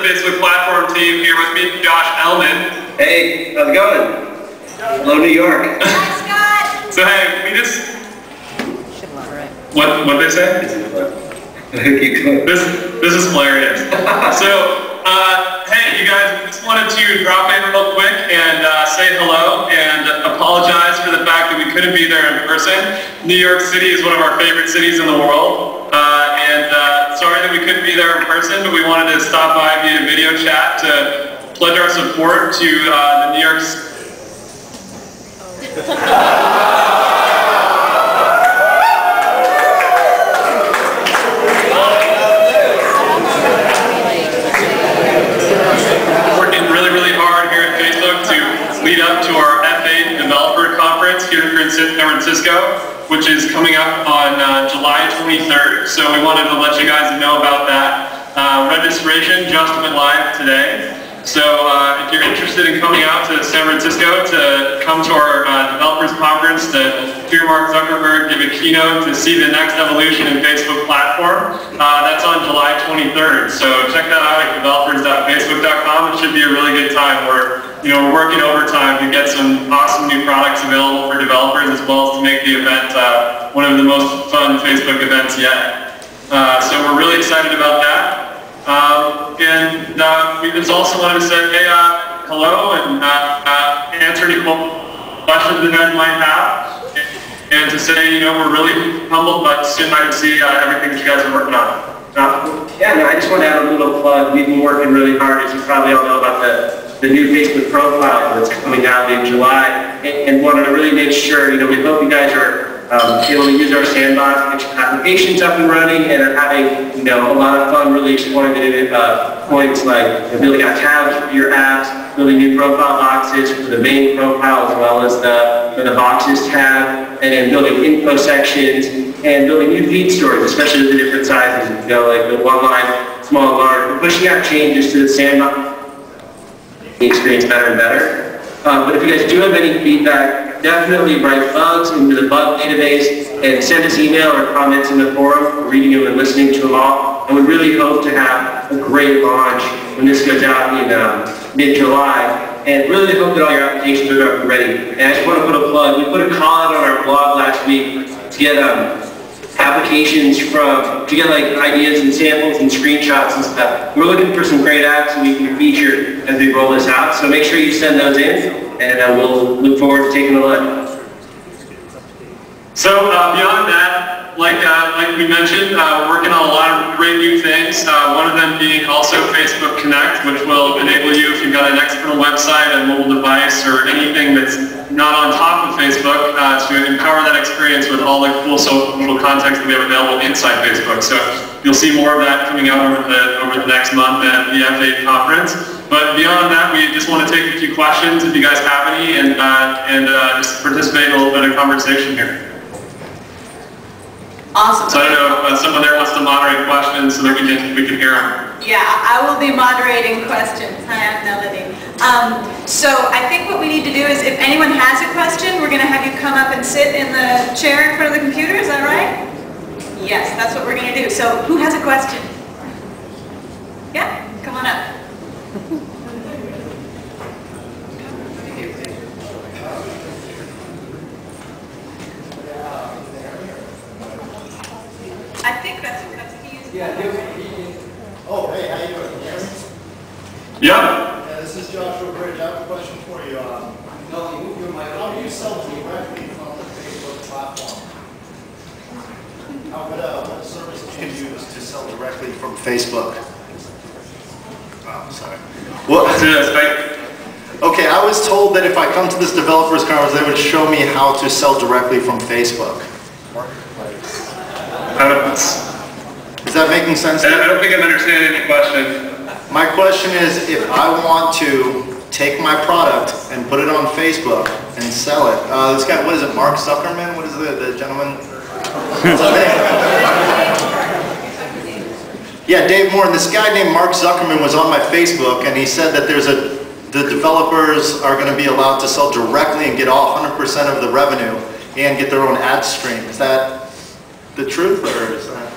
Facebook platform team. Here with me, Josh Ellman. Hey, how's it going? Hello, New York. Hi, Scott. So hey, we just... What they say? This is hilarious. So, hey, you guys, just wanted to drop in real quick and say hello and apologize for the fact that we couldn't be there in person. New York City is one of our favorite cities in the world, and sorry that we couldn't be there in person, but we wanted to stop by via video chat to pledge our support to the New York lead up to our F8 Developer Conference here in San Francisco, which is coming up on July 23rd. So we wanted to let you guys know about that. Registration just went live today. So if you're interested in coming out to San Francisco to come to our Developers Conference to hear Mark Zuckerberg give a keynote to see the next evolution in Facebook platform, that's on July 23rd. So check that out at developers.facebook.com. It should be a really good time. We're working overtime to get some awesome new products available for developers, as well as to make the event one of the most fun Facebook events yet. So we're really excited about that. And we just also wanted to say hello and answer any questions you guys might have. And to say, we're really humbled, but excited to see everything that you guys are working on. Yeah, no, I just want to add a little plug. We've been working really hard, as you probably all know, about the new Facebook profile that's coming out in July, and wanted to really make sure, we hope you guys are able to use our sandbox, get your applications up and running, and are having, a lot of fun really exploring the points like building out tabs for your apps, building new profile boxes for the main profile as well as the boxes tab, and then building info sections, and building new feed stories, especially with the different sizes, like the one line, small, large. We're pushing out changes to the sandbox, the experience better and better. But if you guys do have any feedback, definitely write bugs into the bug database and send us email or comments in the forum. We're reading them and listening to them all. And we really hope to have a great launch when this goes out in mid-July. And really hope that all your applications are up and ready. And I just want to put a plug. We put a call out on our blog last week to get applications to get like ideas and samples and screenshots and stuff. We're looking for some great apps that we can feature as we roll this out. So make sure you send those in, and we'll look forward to taking a look. So beyond that, like we mentioned, we're working on a lot of great new things. One of them being also Facebook Connect, which will enable you, if you've got an external website, a mobile device, or anything that's not on top of Facebook, to empower that experience with all the cool social context that we have available inside Facebook. So you'll see more of that coming out over the next month at the F8 conference. But beyond that, we just want to take a few questions if you guys have any, and just participate in a little bit of conversation here. Awesome. So I don't know if someone there wants to moderate questions so that we can hear them. Yeah, I will be moderating questions. Hi, I'm Melody. So I think what we need to do is, if anyone has a question, we're going to have you come up and sit in the chair in front of the computer. Is that right? Yes, that's what we're going to do. So who has a question? Yeah, come on up. I think that's he is. Yeah, oh, hey, how you doing? Yes? Yeah. Yeah, this is Joshua Bridge. I have a question for you. How do you sell directly from the Facebook platform? What services do you use to sell directly from Facebook? Oh, sorry. Well, okay, I was told that if I come to this developers conference, they would show me how to sell directly from Facebook. Is that making sense? I don't think I'm understanding the question. My question is, if I want to take my product and put it on Facebook and sell it, this guy, what is it, Mark Zuckerman? What is the gentleman? Yeah, Dave Moore. This guy named Mark Zuckerman was on my Facebook, and he said that the developers are going to be allowed to sell directly and get all 100% of the revenue and get their own ad stream. Is that the truth, or is that?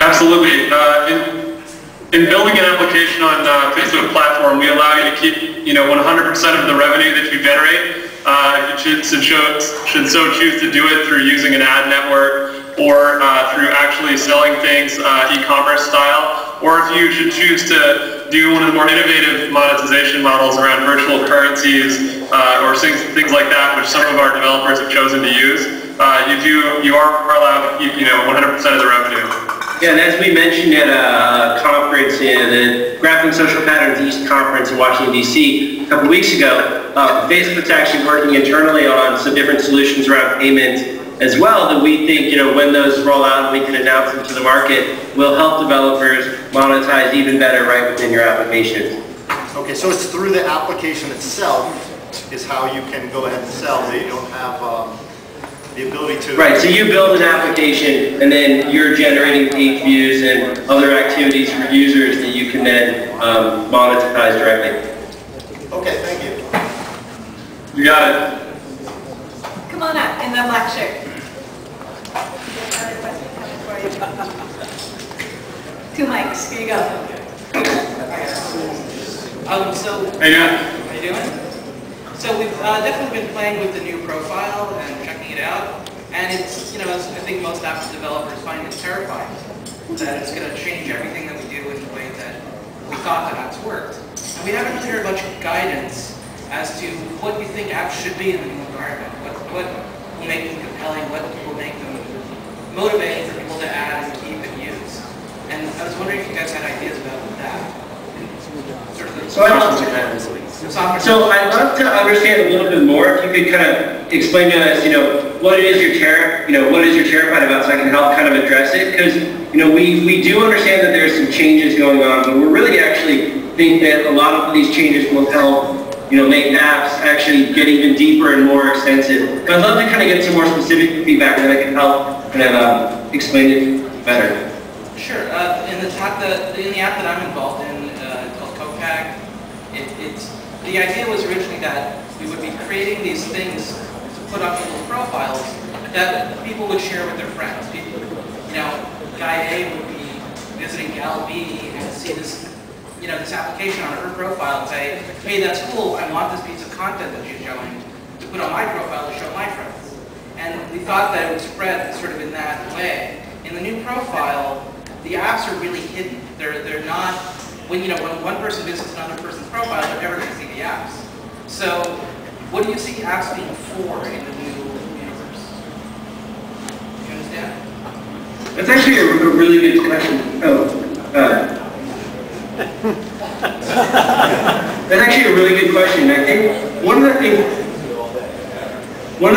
Absolutely. In building an application on Facebook platform, we allow you to keep 100% of the revenue that you generate. If you should so choose to do it through using an ad network or through actually selling things e-commerce style, or if you should choose to do one of the more innovative monetization models around virtual currencies or things like that, which some of our developers have chosen to use, you are allowed 100% of the revenue. Yeah, and as we mentioned at a conference, the Graphing Social Patterns East conference in Washington, D.C. a couple weeks ago, Facebook's actually working internally on some different solutions around payments as well that we think, when those roll out and we can announce them to the market, will help developers monetize even better right within your application. Okay, so it's through the application itself is how you can go ahead and sell. So you don't have the ability to... Right, so you build an application and then you're generating page views and other activities for users that you can then monetize directly. Okay, thank you. You got it. Come on up in the black shirt. Another question coming for you. 2 mics, here you go. Hey, yeah. How you doing? So we've definitely been playing with the new profile and checking it out, and it's, as I think most app developers find it terrifying that it's going to change everything that we do in the way that we thought that apps worked. And we haven't really heard much guidance as to what you think apps should be in the new environment. What will make them compelling? What will make them motivating for people to add and keep and use? And I was wondering if you guys had ideas about that. So I'd love to understand a little bit more. If you could kind of explain to us, what it is you're terrified about, so I can help kind of address it. Because we do understand that there's some changes going on, but we really actually think that a lot of these changes will help make apps actually get even deeper and more extensive. I'd love to kind of get some more specific feedback that I can help kind of explain it better. Sure. In the app that I'm involved in, called CodePack, the idea was originally that we would be creating these things to put on people's profiles that people would share with their friends. People, Guy A would be visiting Gal B and see this, this application on her profile and say, hey, that's cool, I want this piece of content that she's showing to put on my profile to show my friends. And we thought that it would spread sort of in that way. In the new profile, the apps are really hidden. They're not, when one person visits another person's profile, they're never going to see the apps. So, what do you see apps being for in the new universe? Do you understand? That's actually a really good question. That's actually a really good question. I think one of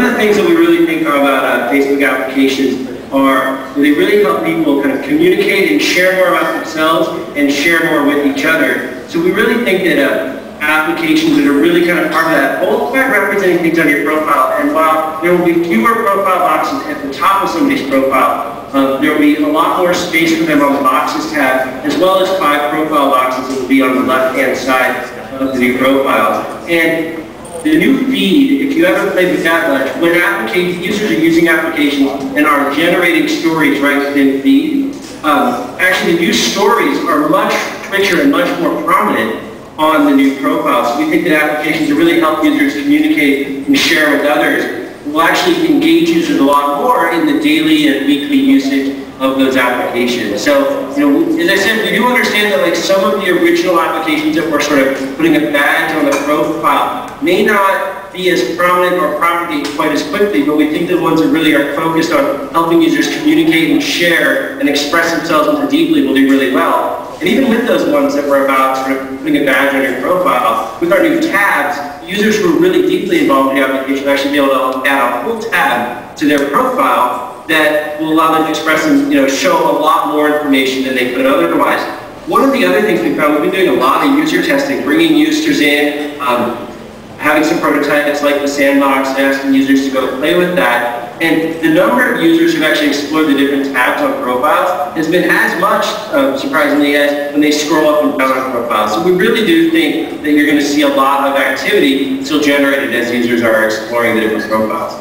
the things that we really think about Facebook applications are they really help people kind of communicate and share more about themselves and share more with each other. So we really think that applications that are really kind of part of that, both by representing things on your profile, and while there will be fewer profile boxes at the top of somebody's profile, there will be a lot more space for them on the boxes tab, as well as 5 profile boxes that will be on the left-hand side of the new profiles. And the new feed, if you ever played with that much, when users are using applications and are generating stories right within feed, actually the new stories are much richer and much more prominent on the new profile. So we think that applications that really help users communicate and share with others will actually engage users a lot more in the daily and weekly usage of those applications. So, as I said, we do understand that some of the original applications that were sort of putting a badge on the profile may not be as prominent or propagate quite as quickly, but we think the ones that really are focused on helping users communicate and share and express themselves more deeply will do really well. And even with those ones that were about sort of putting a badge on your profile, with our new tabs, users who are really deeply involved in the application will actually be able to add a whole tab to their profile that will allow them to express and show a lot more information than they could otherwise. One of the other things we found, we've been doing a lot of user testing, bringing users in, having some prototypes like the sandbox, and asking users to go play with that. And the number of users who've actually explored the different tabs on profiles has been as much, surprisingly, as when they scroll up and down on profiles. So we really do think that you're going to see a lot of activity still generated as users are exploring the different profiles.